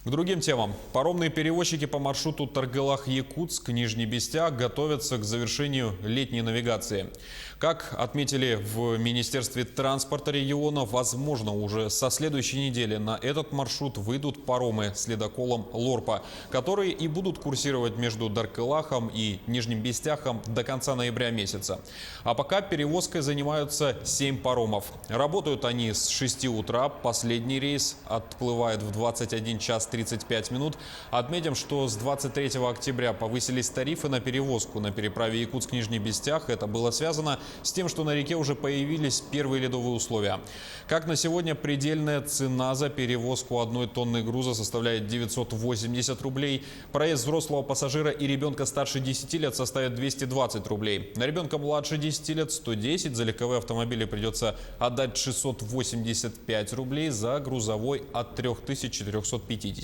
К другим темам. Паромные перевозчики по маршруту Таргылах-Якутск, Нижний Бестяк готовятся к завершению летней навигации. Как отметили в Министерстве транспорта региона, возможно, уже со следующей недели на этот маршрут выйдут паромы с ледоколом «Лорпа», которые и будут курсировать между Даркылахом и Нижним Бестяхом до конца ноября месяца. А пока перевозкой занимаются 7 паромов. Работают они с 6 утра. Последний рейс отплывает в 21 час 35 минут. Отметим, что с 23 октября повысились тарифы на перевозку на переправе Якутск-Нижний Бестях. Это было связано с тем, что на реке уже появились первые ледовые условия. Как на сегодня, предельная цена за перевозку 1 тонны груза составляет 980 рублей. Проезд взрослого пассажира и ребенка старше 10 лет составит 220 рублей. На ребенка младше 10 лет 110. За легковые автомобили придется отдать 685 рублей. За грузовой от 3450.